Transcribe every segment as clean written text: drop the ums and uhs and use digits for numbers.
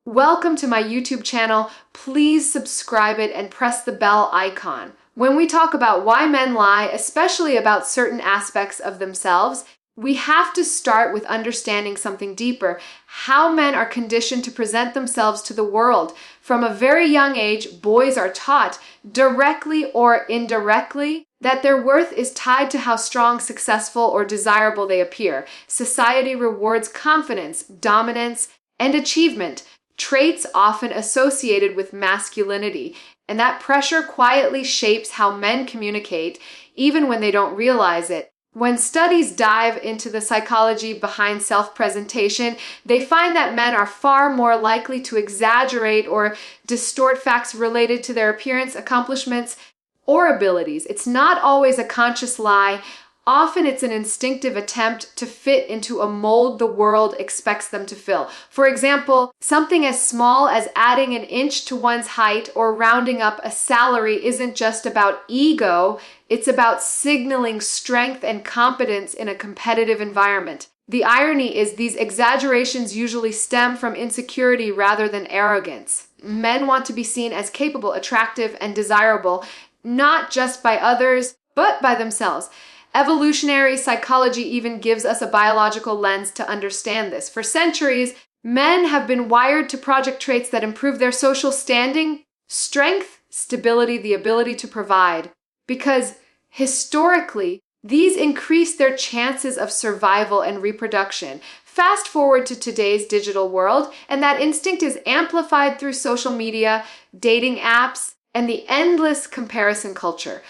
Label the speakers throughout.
Speaker 1: Welcome to my YouTube channel. Please subscribe it and press the bell icon. When we talk about why men lie, especially about certain aspects of themselves, we have to start with understanding something deeper: how men are conditioned to present themselves to the world. From a very young age, boys are taught, directly or indirectly, that their worth is tied to how strong, successful, or desirable they appear. Society rewards confidence, dominance, and achievement, traits often associated with masculinity, and that pressure quietly shapes how men communicate, even when they don't realize it. When studies dive into the psychology behind self-presentation, they find that men are far more likely to exaggerate or distort facts related to their appearance, accomplishments, or abilities. It's not always a conscious lie. Often it's an instinctive attempt to fit into a mold the world expects them to fill. For example, something as small as adding an inch to one's height or rounding up a salary isn't just about ego, it's about signaling strength and competence in a competitive environment. The irony is these exaggerations usually stem from insecurity rather than arrogance. Men want to be seen as capable, attractive, and desirable, not just by others, but by themselves. Evolutionary psychology even gives us a biological lens to understand this. For centuries, men have been wired to project traits that improve their social standing, strength, stability, the ability to provide, because historically, these increase their chances of survival and reproduction. Fast forward to today's digital world, and that instinct is amplified through social media, dating apps, and the endless comparison culture.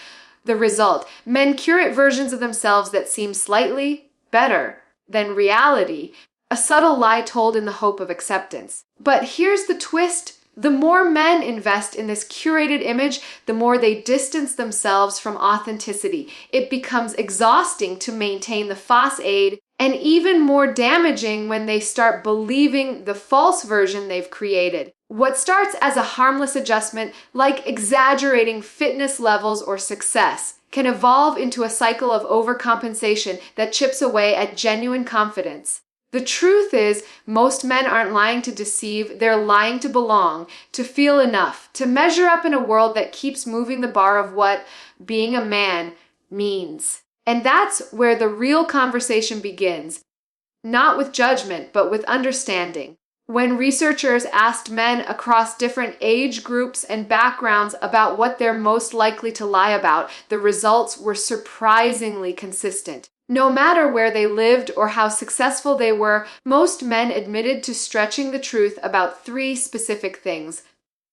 Speaker 1: The result: men curate versions of themselves that seem slightly better than reality, a subtle lie told in the hope of acceptance. But here's the twist: the more men invest in this curated image, the more they distance themselves from authenticity. It becomes exhausting to maintain the facade, and even more damaging when they start believing the false version they've created. What starts as a harmless adjustment, like exaggerating fitness levels or success, can evolve into a cycle of overcompensation that chips away at genuine confidence. The truth is, most men aren't lying to deceive, they're lying to belong, to feel enough, to measure up in a world that keeps moving the bar of what being a man means. And that's where the real conversation begins, not with judgment, but with understanding. When researchers asked men across different age groups and backgrounds about what they're most likely to lie about, the results were surprisingly consistent. No matter where they lived or how successful they were, most men admitted to stretching the truth about three specific things: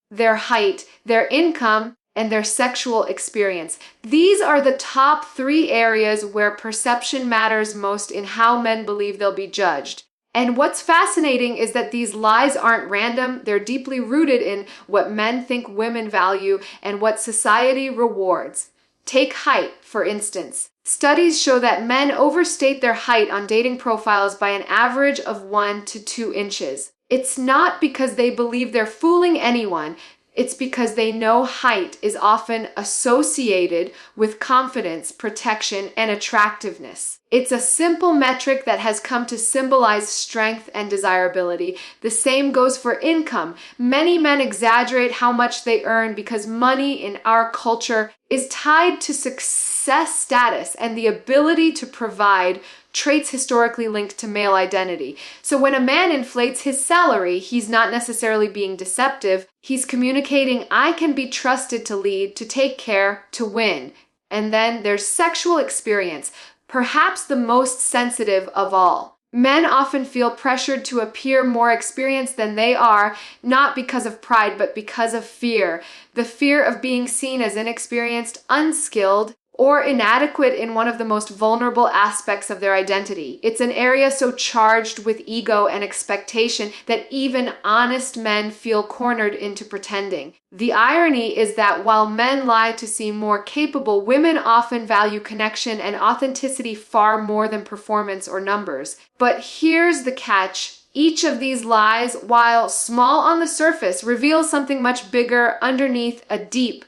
Speaker 1: their height, their income, and their sexual experience. These are the top three areas where perception matters most in how men believe they'll be judged. And what's fascinating is that these lies aren't random. They're deeply rooted in what men think women value and what society rewards. Take height, for instance. Studies show that men overstate their height on dating profiles by an average of 1 to 2 inches. It's not because they believe they're fooling anyone. It's because they know height is often associated with confidence, protection, and attractiveness. It's a simple metric that has come to symbolize strength and desirability. The same goes for income. Many men exaggerate how much they earn because money in our culture is tied to success status and the ability to provide, traits historically linked to male identity. So when a man inflates his salary, he's not necessarily being deceptive. He's communicating, I can be trusted to lead, to take care, to win. And then there's sexual experience, perhaps the most sensitive of all. Men often feel pressured to appear more experienced than they are, not because of pride, but because of fear. The fear of being seen as inexperienced, unskilled, or inadequate in one of the most vulnerable aspects of their identity. It's an area so charged with ego and expectation that even honest men feel cornered into pretending. The irony is that while men lie to seem more capable, women often value connection and authenticity far more than performance or numbers. But here's the catch. Each of these lies, while small on the surface, reveals something much bigger underneath: a deep,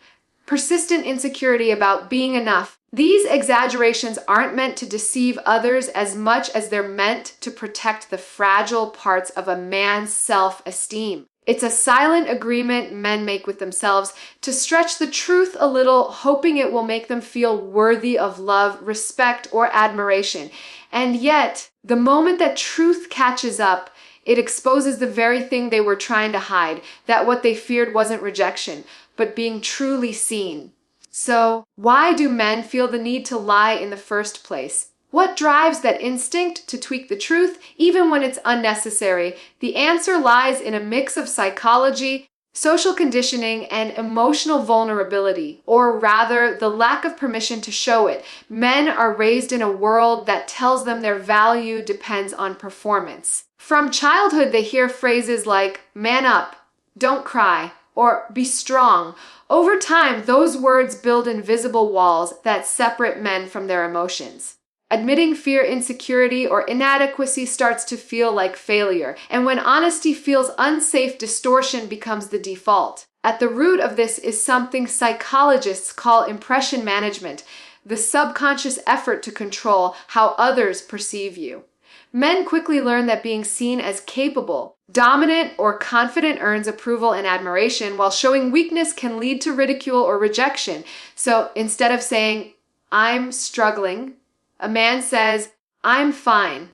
Speaker 1: persistent insecurity about being enough. These exaggerations aren't meant to deceive others as much as they're meant to protect the fragile parts of a man's self-esteem. It's a silent agreement men make with themselves to stretch the truth a little, hoping it will make them feel worthy of love, respect, or admiration. And yet, the moment that truth catches up, it exposes the very thing they were trying to hide, that what they feared wasn't rejection, but being truly seen. So, why do men feel the need to lie in the first place? What drives that instinct to tweak the truth, even when it's unnecessary? The answer lies in a mix of psychology, social conditioning, and emotional vulnerability, or rather, the lack of permission to show it. Men are raised in a world that tells them their value depends on performance. From childhood, they hear phrases like, "man up," "don't cry," or "be strong." Over time, those words build invisible walls that separate men from their emotions. Admitting fear, insecurity, or inadequacy starts to feel like failure, and when honesty feels unsafe, distortion becomes the default. At the root of this is something psychologists call impression management, the subconscious effort to control how others perceive you. Men quickly learn that being seen as capable, dominant, or confident earns approval and admiration, while showing weakness can lead to ridicule or rejection. So instead of saying, "I'm struggling," a man says, "I'm fine."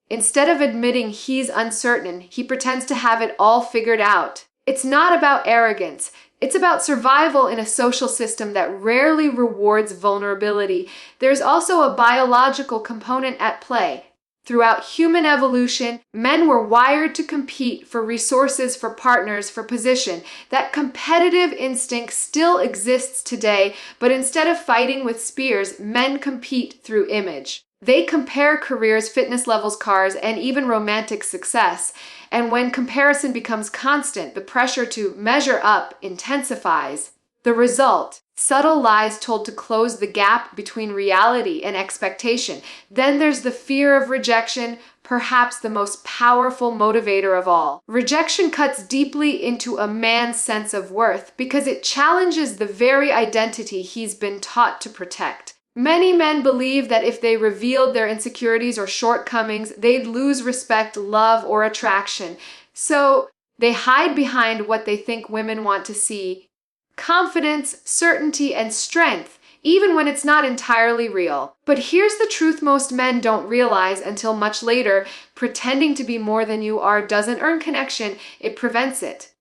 Speaker 1: Instead of admitting he's uncertain, he pretends to have it all figured out. It's not about arrogance. It's about survival in a social system that rarely rewards vulnerability. There's also a biological component at play. Throughout human evolution, men were wired to compete for resources, for partners, for position. That competitive instinct still exists today, but instead of fighting with spears, men compete through image. They compare careers, fitness levels, cars, and even romantic success. And when comparison becomes constant, the pressure to measure up intensifies. The result: subtle lies told to close the gap between reality and expectation. Then there's the fear of rejection, perhaps the most powerful motivator of all. Rejection cuts deeply into a man's sense of worth because it challenges the very identity he's been taught to protect. Many men believe that if they revealed their insecurities or shortcomings, they'd lose respect, love, or attraction. So they hide behind what they think women want to see: confidence, certainty, and strength, even when it's not entirely real. But here's the truth most men don't realize until much later: pretending to be more than you are doesn't earn connection, it prevents it.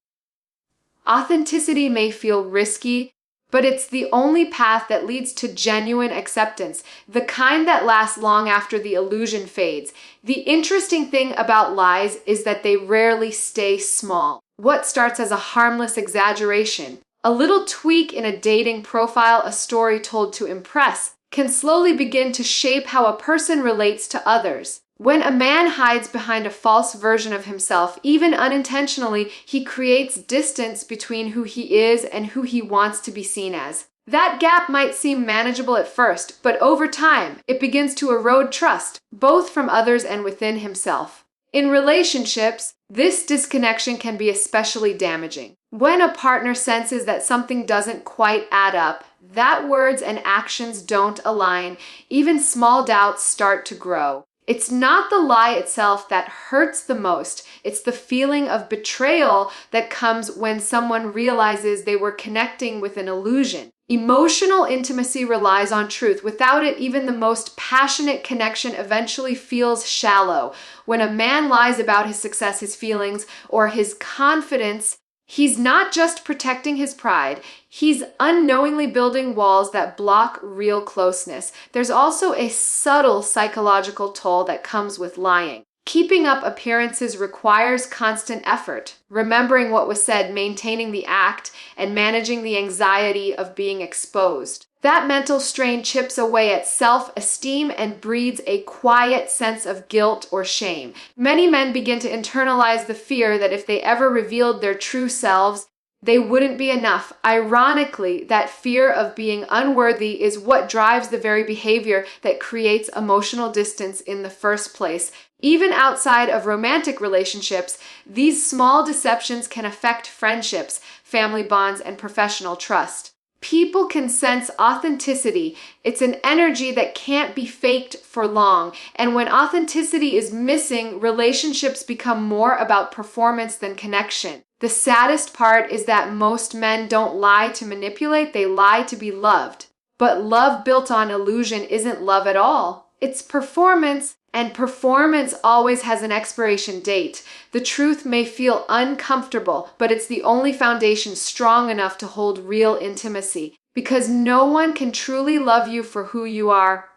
Speaker 1: Authenticity may feel risky, but it's the only path that leads to genuine acceptance, the kind that lasts long after the illusion fades. The interesting thing about lies is that they rarely stay small. What starts as a harmless exaggeration, a little tweak in a dating profile, a story told to impress, can slowly begin to shape how a person relates to others. When a man hides behind a false version of himself, even unintentionally, he creates distance between who he is and who he wants to be seen as. That gap might seem manageable at first, but over time, it begins to erode trust, both from others and within himself. In relationships, this disconnection can be especially damaging. When a partner senses that something doesn't quite add up, that words and actions don't align, even small doubts start to grow. It's not the lie itself that hurts the most. It's the feeling of betrayal that comes when someone realizes they were connecting with an illusion. Emotional intimacy relies on truth. Without it, even the most passionate connection eventually feels shallow. When a man lies about his success, his feelings, or his confidence, he's not just protecting his pride, he's unknowingly building walls that block real closeness. There's also a subtle psychological toll that comes with lying. Keeping up appearances requires constant effort, remembering what was said, maintaining the act, and managing the anxiety of being exposed. That mental strain chips away at self-esteem and breeds a quiet sense of guilt or shame. Many men begin to internalize the fear that if they ever revealed their true selves, they wouldn't be enough. Ironically, that fear of being unworthy is what drives the very behavior that creates emotional distance in the first place. Even outside of romantic relationships, these small deceptions can affect friendships, family bonds, and professional trust. People can sense authenticity. It's an energy that can't be faked for long. And when authenticity is missing, relationships become more about performance than connection. The saddest part is that most men don't lie to manipulate, they lie to be loved. But love built on illusion isn't love at all. It's performance, and performance always has an expiration date. The truth may feel uncomfortable, but it's the only foundation strong enough to hold real intimacy. Because no one can truly love you for who you are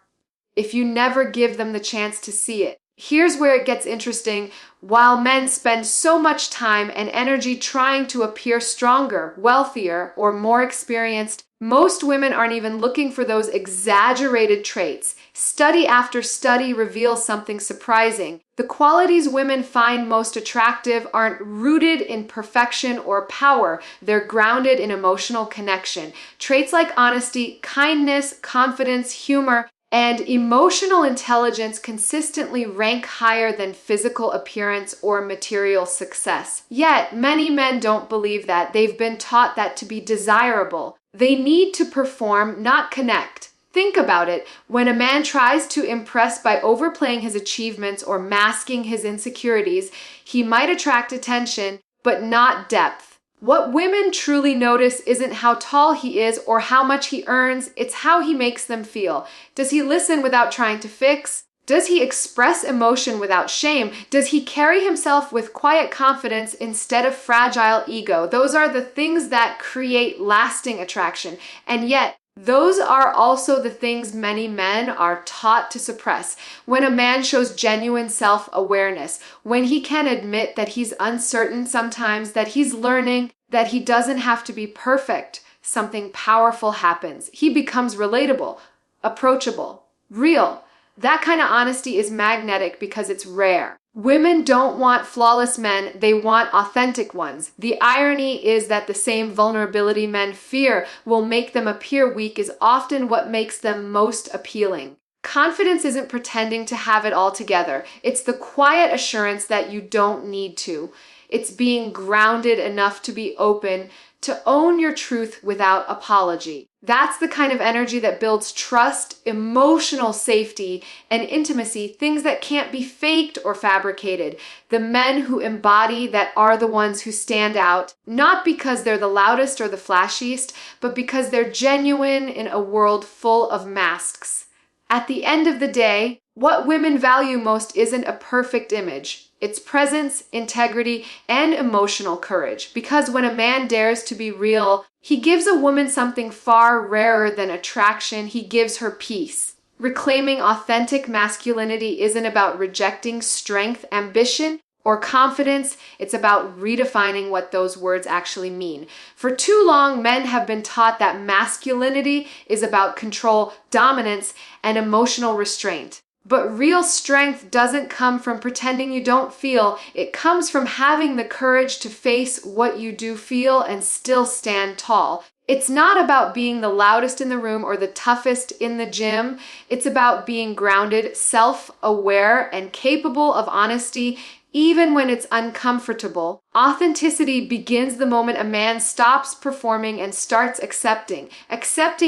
Speaker 1: if you never give them the chance to see it. Here's where it gets interesting. While men spend so much time and energy trying to appear stronger, wealthier, or more experienced, most women aren't even looking for those exaggerated traits. Study after study reveals something surprising. The qualities women find most attractive aren't rooted in perfection or power. They're grounded in emotional connection. Traits like honesty, kindness, confidence, humor, and emotional intelligence consistently rank higher than physical appearance or material success. Yet, many men don't believe that. They've been taught that to be desirable. They need to perform, not connect. Think about it. When a man tries to impress by overplaying his achievements or masking his insecurities, he might attract attention, but not depth. What women truly notice isn't how tall he is or how much he earns, it's how he makes them feel. Does he listen without trying to fix? Does he express emotion without shame? Does he carry himself with quiet confidence instead of fragile ego? Those are the things that create lasting attraction. And yet, those are also the things many men are taught to suppress. When a man shows genuine self-awareness, when he can admit that he's uncertain sometimes, that he's learning, that he doesn't have to be perfect, something powerful happens. He becomes relatable, approachable, real. That kind of honesty is magnetic because it's rare. Women don't want flawless men, they want authentic ones. The irony is that the same vulnerability men fear will make them appear weak is often what makes them most appealing. Confidence isn't pretending to have it all together. It's the quiet assurance that you don't need to. It's being grounded enough to be open, to own your truth without apology. That's the kind of energy that builds trust, emotional safety, and intimacy, things that can't be faked or fabricated. The men who embody that are the ones who stand out, not because they're the loudest or the flashiest, but because they're genuine in a world full of masks. At the end of the day, what women value most isn't a perfect image. It's presence, integrity, and emotional courage. Because when a man dares to be real, he gives a woman something far rarer than attraction. He gives her peace. Reclaiming authentic masculinity isn't about rejecting strength, ambition, or confidence. It's about redefining what those words actually mean. For too long, men have been taught that masculinity is about control, dominance, and emotional restraint. But real strength doesn't come from pretending you don't feel. It comes from having the courage to face what you do feel and still stand tall. It's not about being the loudest in the room or the toughest in the gym. It's about being grounded, self-aware, and capable of honesty, even when it's uncomfortable. Authenticity begins the moment a man stops performing and starts accepting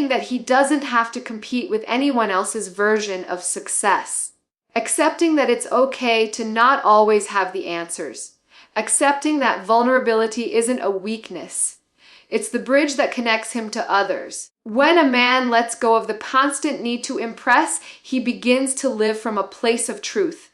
Speaker 1: that he doesn't have to compete with anyone else's version of success. Accepting that it's okay to not always have the answers. Accepting that vulnerability isn't a weakness. It's the bridge that connects him to others. When a man lets go of the constant need to impress, he begins to live from a place of truth.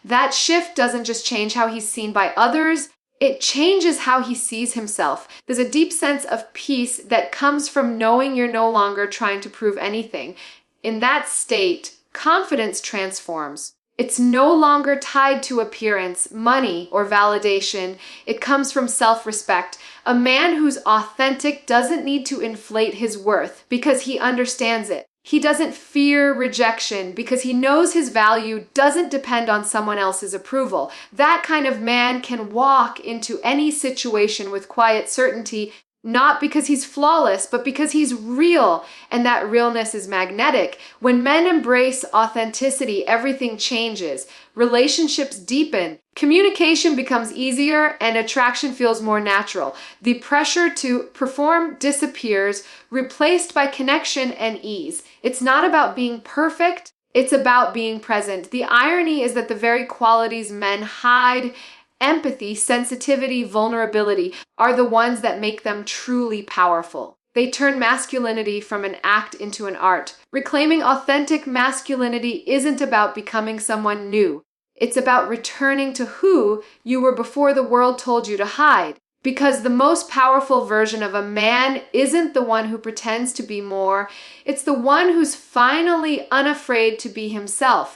Speaker 1: That shift doesn't just change how he's seen by others, it changes how he sees himself. There's a deep sense of peace that comes from knowing you're no longer trying to prove anything. In that state, confidence transforms. It's no longer tied to appearance, money, or validation. It comes from self-respect. A man who's authentic doesn't need to inflate his worth because he understands it. He doesn't fear rejection because he knows his value doesn't depend on someone else's approval. That kind of man can walk into any situation with quiet certainty, not because he's flawless, but because he's real, and that realness is magnetic. When men embrace authenticity, everything changes. Relationships deepen. Communication becomes easier and attraction feels more natural. The pressure to perform disappears, replaced by connection and ease. It's not about being perfect, it's about being present. The irony is that the very qualities men hide Empathy, sensitivity, vulnerability are the ones that make them truly powerful. They turn masculinity from an act into an art. Reclaiming authentic masculinity isn't about becoming someone new. It's about returning to who you were before the world told you to hide. Because the most powerful version of a man isn't the one who pretends to be more, it's the one who's finally unafraid to be himself.